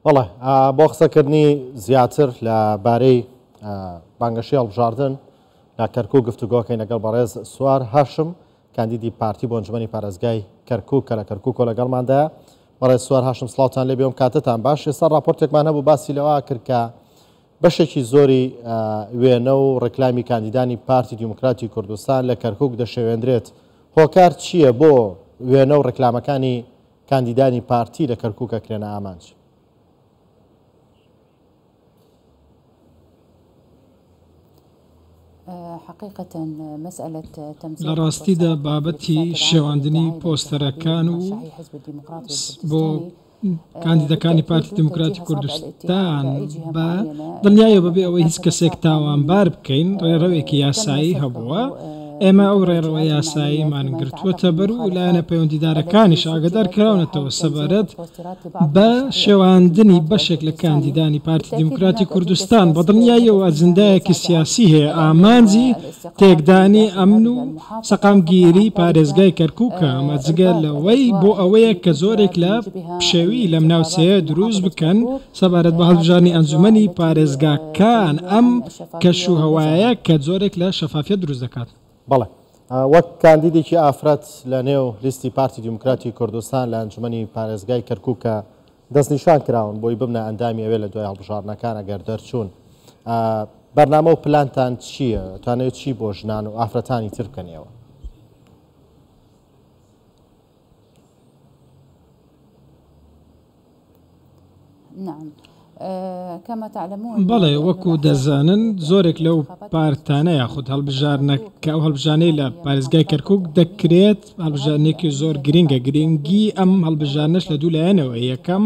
والله بۆ قسەکردنی زیاتر لەبارەی بانگەشەی هەڵبژاردن لە کەرکووک گفتوگۆکەین لەگەڵ بەڕێز سوار هاشم کاندیدی پارتی بۆ ئەنجومەنی پارێزگای کەرکووک کە لە کەرکووکۆ لەگەڵماندایە. بەڕێز سوار هاشم سڵاوتان لێ بێم، کاتتان باش. ئێستا راپۆرتێکمان هەبوو باسی لەوە کرد کە بەشێکی زۆری وێنە و ڕێکلامی کاندیدانی پارتی دیموکراتی کوردستان لە کەرکووک دەشەوێندرێت. هۆکار چییە بۆ وێنە و ڕێکلامەکانی کاندیدانی پارتی لە کەرکووکە کرێنە ئامانج؟ لە ڕاستیدا بابەتی شێواندنی پۆستەرەکان و بۆ کاندیدەکانی پارتی دیموکراتی کوردستان بە دڵنیایە بەبێ ئەوەی هیچ کەسێک تاوانبار بکەین ڕێڕەوێکی یاسایی هەبووە. ئێمە ئەو ڕێڕەوە یاساییمان گرتووەتە بەر و لایەنە پەیوەندیدارەکانیش ئاگادار کراونەتەوە سەبارەت بە شێواندنی بەشێک لە کاندیدانی پارتی دیموکراتی کوردستان. بە دڵنیاییەوە ئەجندایەکی سیاسی هەیە ئامانجی تێکدانی ئەمن و سەقامگیری پارێزگای کەرکووکە. ئەمە جگە لەوەی بۆ ئەوەیە کە زۆرێک لە پشێوی لەم ناوچەیە دروست بکەن سەبارەت بە هەڵبژاردننی ئەنجومەنی پارێزگاکان ئەم کەشوهەوایە کە زۆرێک لە شەفافیت دروست دەکات. بەڵێ وەک کاندیدێکی ئافرەت لە نێو لیستی پارتی دیموکراتی کوردستان لە ئەنجومەنی پارێزگای کەرکووکە دەستنیشان کراون بۆی ببنە ئەندامی ئەوێ لە دوای هەڵبژاردنەکان ئەگەر دەرچوون. بەرنامە و پلانتان چییە؟ توانێت چی بۆ ژنان و ئافرەتانی تر بکەنەوە؟ بەڵێ وەکو دەزانن زۆرێک لەو پارتانە یاخود هەڵبژارنەکە ئەو هەڵبژانەی لە پارێزگای کەرکووک دەکرێت هەڵبژارنێکی زۆر گرنگە. گرنگی ئەم هەڵبژارنەش لە دوو لایەنەوە. یەکەم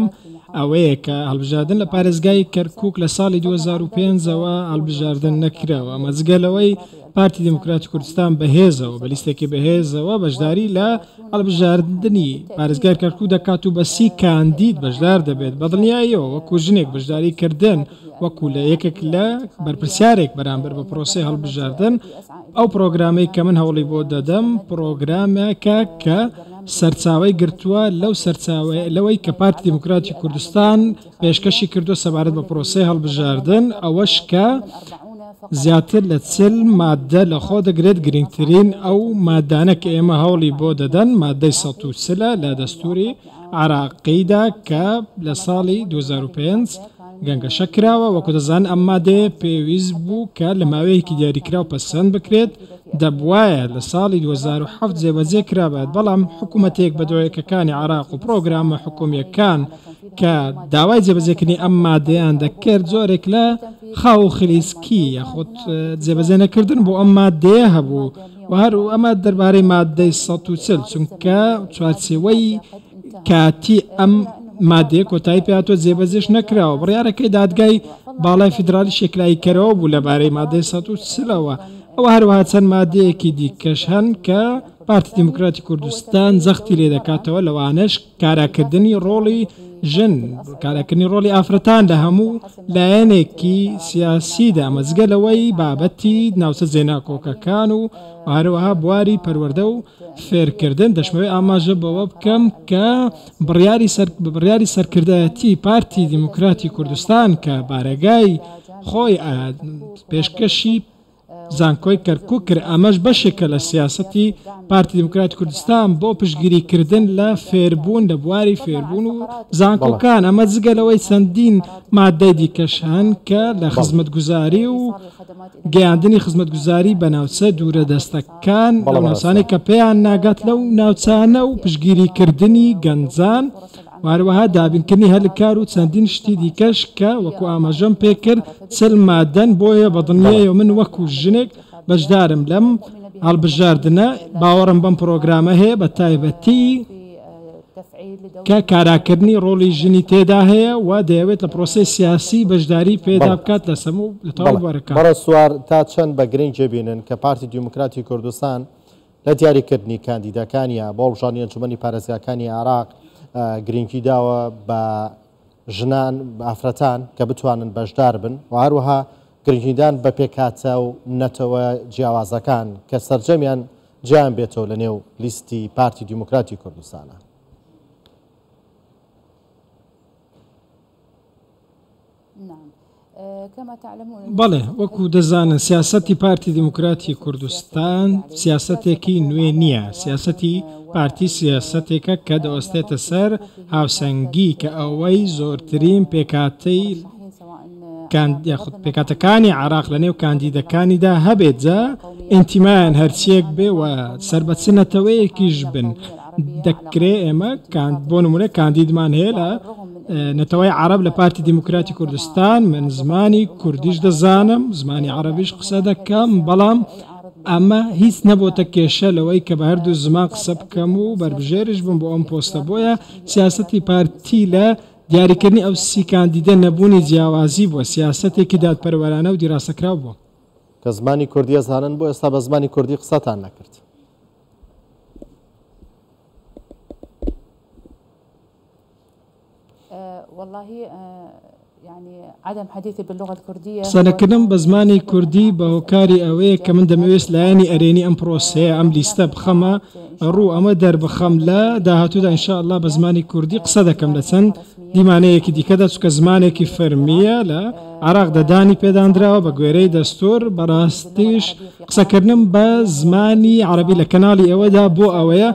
ئەوەیە کە هەڵبژاردن لە پارێزگای کەرکووک لە ساڵی 2005ەوە هەڵبژاردن نەکراوە. ئەمە جگەلەوەی پارتی دیموکراتی کوردستان بەهێزەوە بە لیستێکی بەهێزەوە بەشداری لە هەڵبژاردننی پارێزگای کەرکووک دەکات و بە 30 کاندید بەشدار دەبێت. بەدڵنیاییەوە وەکو ژنێک بەشداری کردن وەکو لە یەکێک لە بەرپرسیارێک بەرامبەر بە پرۆسی هەڵبژاردن ئەو پرۆگرامەی کە من هەوڵی بۆ دەدەم پرۆگرامێکە کە سەرچاوی گرتووە لەو لەوەی کە پارتی دیموکراتی کوردستان پێشکەشی کردو سەبارەت بە پرۆسی هەڵبژاردن ئەوەش کە زیاتر لە 40 مادە لە خۆ دەگرێت. گرنگترین ئەو مادانە کە ئێمە هەوڵی بۆ دەدەن مادەی 130 لە دەستوری عراقیدا کە لە ساڵی 2005 گەنگەشە کراوە. وەکو دەزان ئەم مادەیە پێویست بوو کە لە ماوەیەکی دیاریکراو پەسەند بکرێت. دەبوایە لە ساڵی 2007 جێبەجێ کرابێت، بەڵام حکوومەتێک بە دۆیەکەکانی عراق و پرۆگرامە حکوومیەکان کە داوای جێبەجێکردنی ئەم مادەیان دەکرد زۆرێک لە خاو خلیسکی یاخود جێبەجێ نەکردن بۆ ئەم مادەیە هەبوو. و هەرو ئەمە دەربارەی مادەی 140 چونکە چوارچێوەی کاتی ئەم مادەیە کۆتایی پێهاتوە جێبەجێش نەکراوە. بڕیارەکەی دادگای باڵای فیدرالی شێکلایی کەرەوە بوو لەبارەی مادەی 140ەوە. ئەوە هەروەها چەند مادەیەکی دیکەش هەن کە پارتی دیموکراتی کوردستان جەختی لێ دەکاتەوە، لەوانش کاراکردنی ڕۆڵی ژن، کاراکردنی ڕۆڵی ئافرەتان لە هەموو لایەنێکی سیاسیدا مەزگەلەوەی بابەتی ناوچە جێناکۆکەکان و هەروەها بواری پەروەردە و فێرکردن. دەشمەوێت ئاماژە بەوە بکەم کە بڕیاری سەرکردایەتی پارتی دیموکراتی کوردستان کە بارەگای خۆی پێشکەشی زانکۆی کەرکووک کرد ئەمەش بەشێکە لە سیاسەتی پارتی دیموکراتی کوردستان بۆ پشتگیریکردن لە فێربوون لە بواری فێربوون و زانکۆکان. ئەمە جگەلەوەی چەندین مادەی دیکەش هەن کە لە خزمەتگوزاری و گەیاندنی خزمەتگوزاری بە ناوچە دوورە دەستەکان لە ناوچانەی کە پێیان ناگات لەو ناوچانە و پشتگیریکردنی گەنجان وهروەها دابینکردنی هەلکار و چەندین شتی دیکەش کە وەکو ئاماژەم پێکرد 40 مادەن. بۆیە بەدڵنیاییەوە من وەکو ژنێک بەشدارم لەم هەڵبژاردنە. باوەڕم بەم پرۆگرامە هەیە بە تایبەتی کە کاراکردنی ڕۆڵی ژنی تێدا هەیە و دەیەوێت لە پرۆسی سیاسی بەشداری پێدا بکات لە سەموو لە تاوبارەکان. بەڕێز سوار تا چەند بە گرنگ جێبینن کە پارتی دیموکراتی کوردستان لە دیاریکردنی کاندیدەکانیە بۆ هەڵبژاردننی ئەنجومەنی پارێزگاکانی عراق گرنگی داوە بە ژنان ئافرەتان کە بتوانن بەشدار بن و هەروەها گرنگیدان بە پێکاتە و نەتەوە جیاوازەکان کە سەرجەمیان جیان بێتەوە لە نێو لیستی پارتی دیموکراتی کوردستانە. بەڵێ وەکو دەزانن سیاسەتی پارتی دیموکراتی کوردستان سیاسەتێکی نوێ نییە سیاسەتی پارتی سیاسەتێکە کە دەوەستێتە سەر هاوسەنگی کە ئەوەی زۆرترین پێکاتەی یاخود پێکاتەکانی عراق لە نێو کاندیدەکانیدا هەبێت جا ئینتیمایان هەرچیەک بێ و سربەچنەتەوەیەکیش بن دەکرێ ئێمە بۆ نمونە کاندیدمان هەیە لە نەتەوەی عرب لە پارتی دیموکراتی کوردستان من زمانی کوردیش دەزانم زمانی عربیش قسە دەکەم بەڵام ئەمە هیچ نەبووتە کێشە لەوەی کە بە هەردوو زمان قسە بکەم و بربژێرش بم بۆ ئەم پۆستە بۆیە سیاسەتی پارتی لە دیاریکردنی ئەو سی کاندیدە نەبوونی جیاوازی بووە سیاسەتێکی دادپەروەرانە و دیراسەکراو بوو کە زمانی کوردی ئەزانن بۆ ئێستا بە زمانی کوردی قسەتان نەکرد قسەنەکردن بە زمانی کوردی بە هۆکاری ئەوەیە کە من دەمەوێت لایەنی ئەرێنی ئەم پرۆسەیە ئەم لیستە بخەمە ڕوو ئەمە دەربخەم لە داهاتوودا ئینشاءالله بە زمانی کوردی قسە دەکەم لە چەند دیمانەیەکی دیکەدا چکە زمانێکی فەرمیە لە عراق دەدانی پێدانراوە بە گوێرەی دەستور بەڕاستیش قسەکردنم بە زمانی عربی لە کەناڵی ئەوەدا بۆ ئەوەیە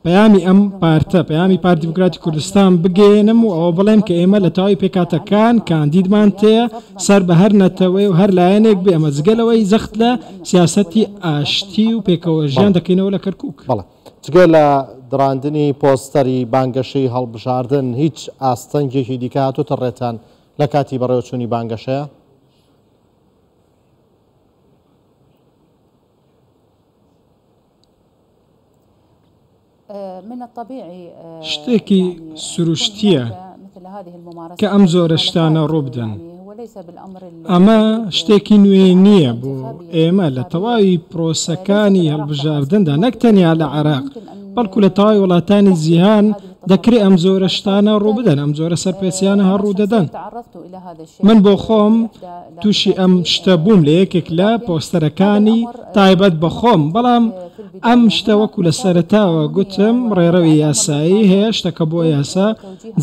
پەیامی ئەم پارتە پەیامی پارتی دیموکراتی کوردستان بگەێنم و ئەوە بڵێم کە ئێمە لە تاوی پێکاتەکان کاندیدمان تەیە سەر بە هەر نەتەوەی و هەر لایەنێک بێ ئەمە جگەلەوەی زەخت لە سیاسەتی ئاشتی و پێکەوە ژیان دەکەینەوە لە کەرکووک جگە لە دڕاندنی پۆستەری بانگەشەی هەڵبژاردن هیچ ئاستەنگێکی دیکە هاتووتە ڕێتان لە کاتی بەڕێوەچوونی بانگەشەیە شتێکی سروشتیە کە ئەم زۆرە شتانە ڕووبدەن ئەمە شتێکی نوێ نییە بۆ ئێمە لە تەواوی پرۆسەکانی هەڵبژاردندا نەک تەنیا لە عراق بەڵکو لە تەواوی وڵاتانی جیهان دەکرێت ئەم زۆرە شتانە ڕووبدەن ئەم زۆرە سەرپێچیانە هەڕوو دەدەن من بۆ خۆم تووشی ئەم شتە بووم لە یەکێک لە پۆستەرەکانی تایبەت بە خۆم بەڵام ئەم شتە وەکو لە سەرەتاوە گوتم ڕێڕەوی یاسایی هەیە شتەکە بۆ یاسا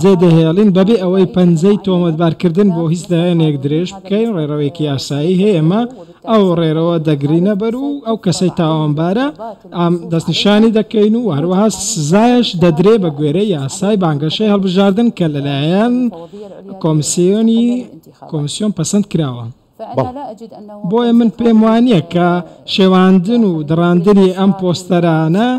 جێدەهێڵین بەبێ ئەوەی پەنجەی تۆمەتبارکردن بۆ هیچ لایەنێک درێژ بکەین ڕێڕەوەیەکی یاسایی هەیە ئێمە ئەو ڕێرەوە دەگرینە بەر و ئەو کەسەی تاوانبارە دەستنیشانی دەکەین و هەروەها سزایش دەدرێ بە گوێرەی یاسای بانگەشەی هەڵبژاردن کە لەلایەن کۆمیسیۆن پەسەند کراوە بۆیە من پێم وانییە کە شێواندن و دڕاندنی ئەم پۆستەرانە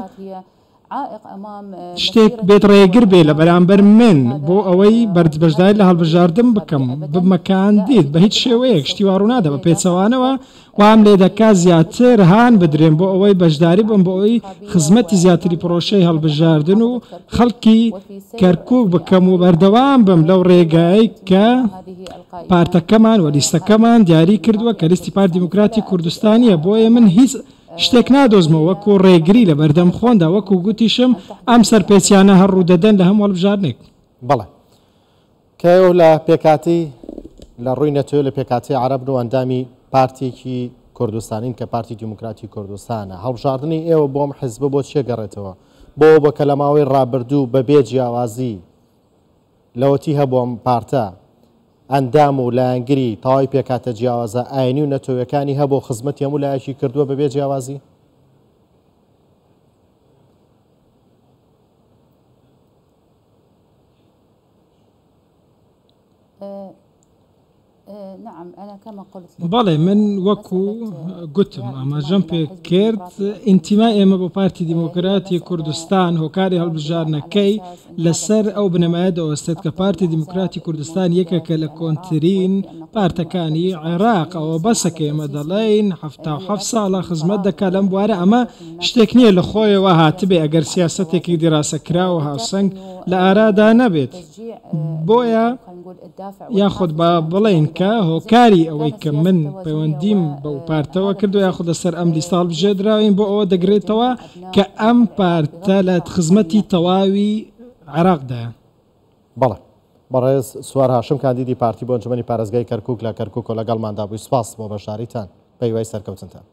شتێک بێت ڕێگر بێ لە بەرامبەر من بۆ ئەوەی بەشداری لە هەڵبژاردن بکەم بمەکاندیت بە هیچ شێوەیەک شتی واڕوونادە بە پێچەوانەوە وام لێ دەکات زیاتر هاان بدرێن بۆ ئەوەی بەشداری بم بۆ ئەوەی خزمەتی زیاتری پرۆشەی هەڵبژاردن و خەڵکی کەرکووک بکەم و بەردەوام بم لەو ڕێگایی کە پارتەکەمان و لیستەکەمان دیاری کردووە کە لیستی پارتی دیموکراتی کوردستانیە بۆیە من هیچ شتێک نادۆزمەوە وەکو ڕێگری لە بەردەم خۆندا وەکو گوتیشم ئەم سەرپێچیانە هەڕوو دەدەن لە هەموو هەڵبژاردنێک بەڵێ کەو لە پێکاتی لە ڕووی نەتوێت لە پێکاتی عەرەب و ئەندامی پارتێکی کوردستانین کە پارتی دیموکراتی کوردستانە هەڵبژاردننی ئێوە بۆم حیزب بۆ چێ گەڕێتەوە بۆ کە لە ماوەی ڕابردوو بەبێ جیاوازی لەوەتی هەبووم پارتە ئەندام و لایەنگری تەواوی پێکاتە جیاوازە ئاینی و نەتۆیەکانی هەبوو خزمەتی هەموو لایەکی کردووە بەبێ جیاوازی بەڵێ من وەکو گوتم ئاماژەم پێ کرد ئینتیمای ئێمە بۆ پارتی دیموکراتی کوردستان هۆکاری هەڵبژاردنەکەی لەسەر ئەو بنەمایە دەوەستێت کە پارتی دیموکراتی کوردستان یەکێکە لە کۆنترین پارتەکانی عێراق ئەوە بەسەکە ئێمە دەڵێن 77 ساڵە خزمەت دەکات لەم بوارە ئەمە شتێک نییە لە خۆیەوە هاتبێ ئەگەر سیاسەتێکی دیراسەکراوە هاوسەنگ لە ئارادا نەبێت بۆیە یاخود بە بڵێن کە هۆکاری ئەوەی کە من پەیوەندیم بەو پارتەوە کردو یاخود لەسەر ئەم لیستە هەڵبژێردراوین بۆ ئەوە دەگرێتەوە کە ئەم پارتە لە خزمەتی تەواوی عێراقدایە. بەڵێ بەڕێز سوار هاشم کاندیدی پارتی بۆ ئەنجومەنی پارێزگای کەرکووک لە کەرکووک و لەگەڵماندا بووی سپاس بۆ بەشداریتان پێی وای سەرکەوتنتان.